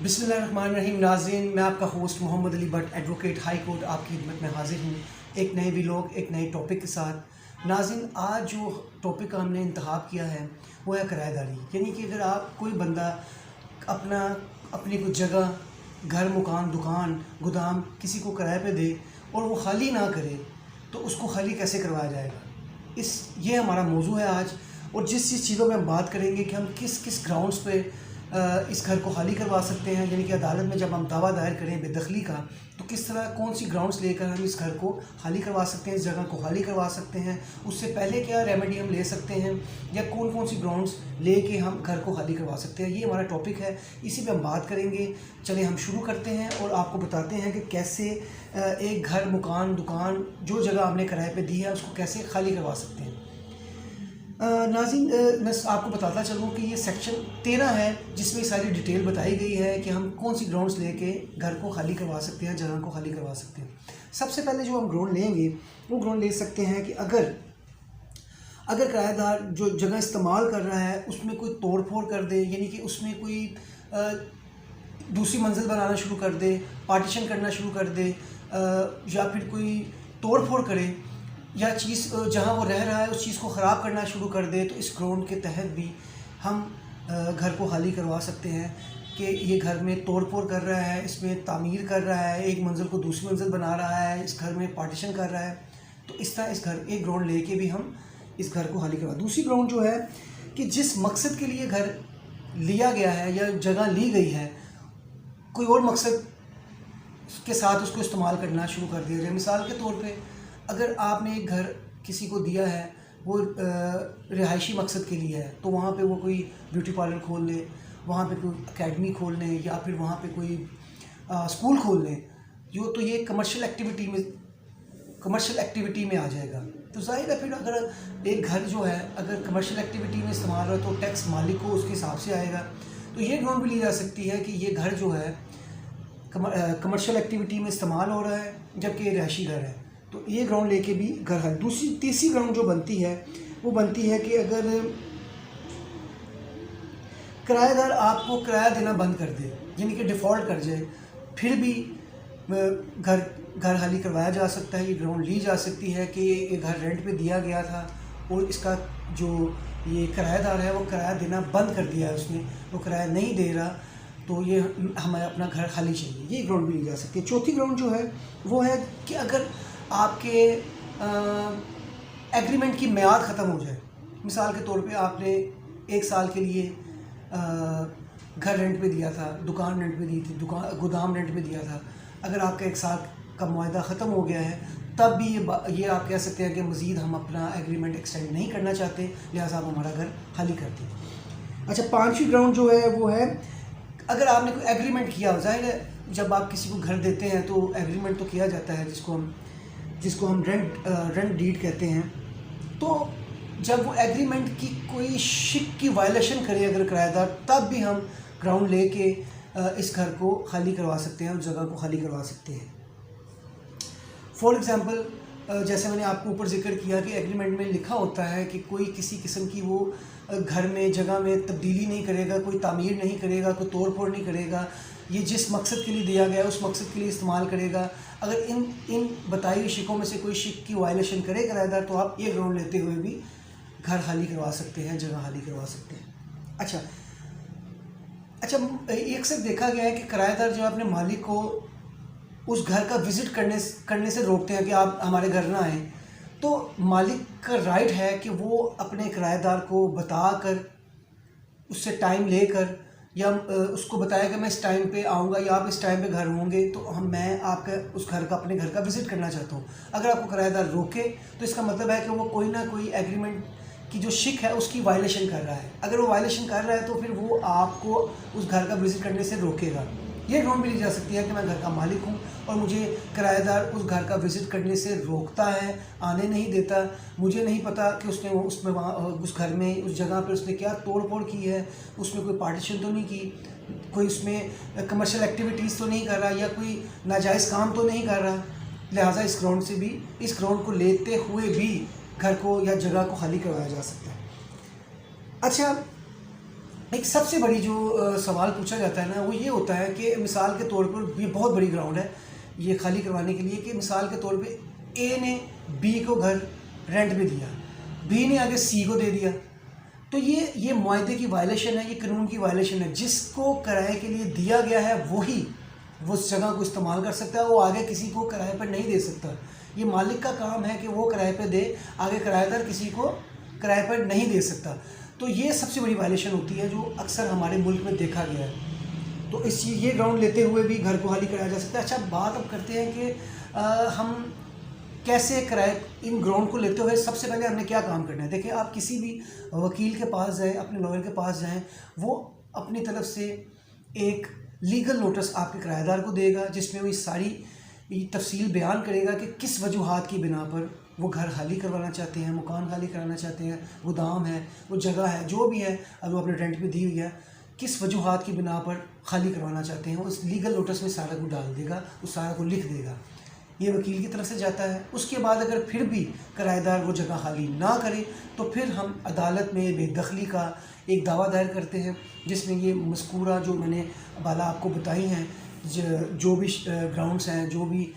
बिस्मिल्लाहिर्रहमानिर्रहीम। नाज़रीन, मैं आपका host Mohammad Ali Bhatt, advocate high court, आपकी खिदमत में हाजिर हूँ एक नए व्लॉग, एक नए टॉपिक के साथ। नाज़रीन, आज जो टॉपिक हमने इंतखाब किया है वो है किराएदारी। यानी कि अगर आप कोई बंदा अपनी कोई जगह, घर, मकान, दुकान, गोदाम किसी को किराए पे दे और वो खाली ना करे तो उसको खाली कैसे करवाया जाएगा, ये हमारा मौजू है आज। और जिस चीज़ों में हम बात करेंगे कि हम किस किस ग्राउंड्स पे इस घर को खाली करवा सकते हैं, यानी कि अदालत में जब हम दावा दायर करें बेदखली का, तो किस तरह कौन सी ग्राउंड्स लेकर हम इस घर को खाली करवा सकते हैं, इस जगह को खाली करवा सकते हैं, उससे पहले क्या रेमेडी हम ले सकते हैं, या कौन कौन सी ग्राउंड्स लेके हम घर को खाली करवा सकते हैं। ये हमारा टॉपिक है, इसी पे हम बात करेंगे। चलिए हम शुरू करते हैं और आपको बताते हैं कि कैसे एक घर, मकान, दुकान, जो जगह आपने किराए पे दी है उसको कैसे खाली करवा सकते हैं। नाज़रीन, मैं आपको बताता चलूँ कि ये सेक्शन 13 है जिसमें सारी डिटेल बताई गई है कि हम कौन सी ग्राउंड्स लेके घर को खाली करवा सकते हैं, जगह को खाली करवा सकते हैं। सबसे पहले जो हम ग्राउंड लेंगे वो ग्राउंड ले सकते हैं कि अगर किराएदार जो जगह इस्तेमाल कर रहा है उसमें कोई तोड़ फोड़ कर दे, यानी कि उसमें कोई दूसरी मंजिल बनाना शुरू कर दे, पार्टीशन करना शुरू कर दे, या फिर कोई तोड़ फोड़ करे, या चीज़ जहाँ वो रह रहा है उस चीज़ को ख़राब करना शुरू कर दे, तो इस ग्राउंड के तहत भी हम घर को खाली करवा सकते हैं कि ये घर में तोड़ फोड़ कर रहा है, इसमें तामीर कर रहा है, एक मंजिल को दूसरी मंजिल बना रहा है, इस घर में पार्टीशन कर रहा है। तो इस तरह इस घर एक ग्राउंड लेके भी हम इस घर को खाली करवा। दूसरी ग्राउंड जो है कि जिस मकसद के लिए घर लिया गया है या जगह ली गई है, कोई और मकसद के साथ उसको इस्तेमाल करना शुरू कर दिया जाए। मिसाल के तौर पे अगर आपने एक घर किसी को दिया है, वो रिहायशी मकसद के लिए है, तो वहाँ पे वो कोई ब्यूटी पार्लर खोल ले, वहाँ पे कोई एकेडमी खोल लें, या फिर वहाँ पे कोई स्कूल खोल लें, तो ये कमर्शियल एक्टिविटी में आ जाएगा। तो जाहिर है फिर अगर एक घर जो है अगर कमर्शियल एक्टिविटी में इस्तेमाल हो तो टैक्स मालिक को उसके हिसाब से आएगा। तो ये ग्राउंड भी ली जा सकती है कि ये घर जो है कमर्शियल एक्टिविटी में इस्तेमाल हो रहा है जबकि ये रिहायशी घर है, तो ये ग्राउंड लेके भी घर है। तीसरी ग्राउंड जो बनती है वो बनती है कि अगर किराएदार आपको किराया देना बंद कर दे, यानी कि डिफ़ॉल्ट कर जाए, फिर भी घर खाली करवाया जा सकता है। ये ग्राउंड ली जा सकती है कि ये घर रेंट पे दिया गया था और इसका जो ये किराएदार है वो किराया देना बंद कर दिया है, उसने वो किराया नहीं दे रहा, तो ये हमें अपना घर खाली चाहिए। ये ग्राउंड भी ली जा सकती है। चौथी ग्राउंड जो है वो है कि अगर आपके एग्रीमेंट की मियाद ख़त्म हो जाए, मिसाल के तौर पे आपने 1 साल के लिए घर रेंट पे दिया था, दुकान रेंट पे दी थी, गोदाम रेंट पे दिया था, अगर आपका 1 साल का मुआहदा ख़त्म हो गया है, तब भी ये आप कह सकते हैं कि मज़ीद हम अपना एग्रीमेंट एक्सटेंड नहीं करना चाहते, लिहाजा आप हमारा घर खाली कर दें। अच्छा, 5वीं ग्राउंड जो है वो है अगर आपने कोई एग्रीमेंट किया। ज़ाहिर है जब आप किसी को घर देते हैं तो एग्रीमेंट तो किया जाता है, जिसको हम रेंट डीड कहते हैं। तो जब वो एग्रीमेंट की कोई शिक की वायलेशन करे अगर किराएदार, तब भी हम ग्राउंड लेके इस घर को खाली करवा सकते हैं, उस जगह को खाली करवा सकते हैं। फॉर एग्ज़ाम्पल, जैसे मैंने आपको ऊपर जिक्र किया कि एग्रीमेंट में लिखा होता है कि कोई किसी किस्म की वो घर में, जगह में तब्दीली नहीं करेगा, कोई तामीर नहीं करेगा, कोई तोड़ फोड़ नहीं करेगा, ये जिस मकसद के लिए दिया गया है उस मकसद के लिए इस्तेमाल करेगा। अगर इन बताई हुई शिकों में से कोई शिक की वायलेशन करे किराएदार, तो आप ये ग्राउंड लेते हुए भी घर खाली करवा सकते हैं, जगह खाली करवा सकते हैं। अच्छा, एक से देखा गया है कि किराएदार जो अपने मालिक को उस घर का विज़िट करने से रोकते हैं कि आप हमारे घर ना आएँ, तो मालिक का राइट है कि वो अपने किराएदार को बताकर, उससे टाइम लेकर, या उसको बताया कि मैं इस टाइम पे आऊँगा या आप इस टाइम पे घर होंगे, तो मैं आपका उस घर का, अपने घर का विज़िट करना चाहता हूँ। अगर आपको किराएदार रोके तो इसका मतलब है कि वो कोई ना कोई एग्रीमेंट की जो शिक है उसकी वायलेशन कर रहा है। अगर वो वायलेशन कर रहा है तो फिर वो आपको उस घर का विज़िट करने से रोकेगा। ये ग्राउंड भी ली जा सकती है कि मैं घर का मालिक हूँ और मुझे किराएदार उस घर का विज़िट करने से रोकता है, आने नहीं देता, मुझे नहीं पता कि उसने उस घर में, उस जगह पर उसने क्या तोड़ फोड़ की है, उसमें कोई पार्टीशन तो नहीं की, कोई उसमें कमर्शियल एक्टिविटीज़ तो नहीं कर रहा, या कोई नाजायज़ काम तो नहीं कर रहा। लिहाजा इस ग्राउंड को लेते हुए भी घर को या जगह को खाली करवाया जा सकता है। अच्छा, ایک سب سے بڑی جو سوال پوچھا جاتا ہے نا وہ یہ ہوتا ہے کہ مثال کے طور پر یہ بہت بڑی گراؤنڈ ہے یہ خالی کروانے کے لیے، کہ مثال کے طور پہ اے نے بی کو گھر رینٹ پہ دیا، بی نے آگے سی کو دے دیا، تو یہ معاہدے کی وائلیشن ہے، یہ قانون کی وائلیشن ہے۔ جس کو کرائے کے لیے دیا گیا ہے وہی وہ اس جگہ کو استعمال کر سکتا ہے، وہ آگے کسی کو کرائے پر نہیں دے سکتا۔ یہ مالک کا کام ہے کہ وہ کرائے پہ دے، آگے کرایہ دار کسی کو کرائے پر نہیں دے سکتا۔ تو یہ سب سے بڑی وائلیشن ہوتی ہے جو اکثر ہمارے ملک میں دیکھا گیا ہے۔ تو یہ گراؤنڈ لیتے ہوئے بھی گھر کو خالی کرایا جا سکتا ہے۔ اچھا بات اب کرتے ہیں کہ ہم کیسے کرائے ان گراؤنڈ کو لیتے ہوئے سب سے پہلے ہم نے کیا کام کرنا ہے۔ دیکھیں آپ کسی بھی وکیل کے پاس جائیں، اپنے لائر کے پاس جائیں، وہ اپنی طرف سے ایک لیگل نوٹس آپ کے کرایہ دار کو دے گا جس میں وہ ساری تفصیل بیان کرے گا کہ کس وجوہات کی بنا پر وہ گھر خالی کروانا چاہتے ہیں، مکان خالی کرانا چاہتے ہیں، گودام ہے، وہ جگہ ہے، جو بھی ہے اگر وہ اپنے رینٹ پہ دی ہوئی ہے، کس وجوہات کی بنا پر خالی کروانا چاہتے ہیں، اس لیگل نوٹس میں سارا کو ڈال دے گا، اس سارا کو لکھ دے گا۔ یہ وکیل کی طرف سے جاتا ہے۔ اس کے بعد اگر پھر بھی کرایہ دار وہ جگہ خالی نہ کرے تو پھر ہم عدالت میں بے دخلی کا ایک دعویٰ دائر کرتے ہیں، جس میں یہ مذکورہ جو میں نے بالا آپ کو بتائی ہیں جو بھی گراؤنڈس ہیں، جو بھی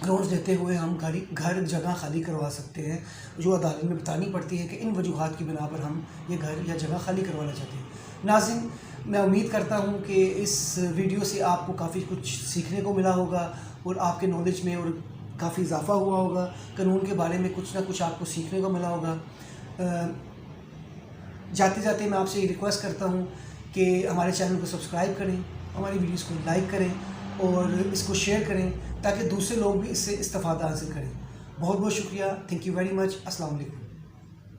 گراؤنڈس دیتے ہوئے ہم گھر جگہ خالی کروا سکتے ہیں، جو عدالت میں بتانی پڑتی ہے کہ ان وجوہات کی بنا پر ہم یہ گھر یا جگہ خالی کروانا چاہتے ہیں۔ ناظرین، میں امید کرتا ہوں کہ اس ویڈیو سے آپ کو کافی کچھ سیکھنے کو ملا ہوگا اور آپ کے نالج میں اور کافی اضافہ ہوا ہوگا، قانون کے بارے میں کچھ نہ کچھ آپ کو سیکھنے کو ملا ہوگا۔ جاتے جاتے میں آپ سے یہ ریکویسٹ کرتا ہوں کہ ہمارے چینل کو سبسکرائب کریں، ہماری ویڈیوز کو لائک کریں اور اس کو شیئر کریں تاکہ دوسرے لوگ بھی اس سے استفادہ حاصل کریں۔ بہت بہت شکریہ، تھینک یو ویری مچ، السلام علیکم۔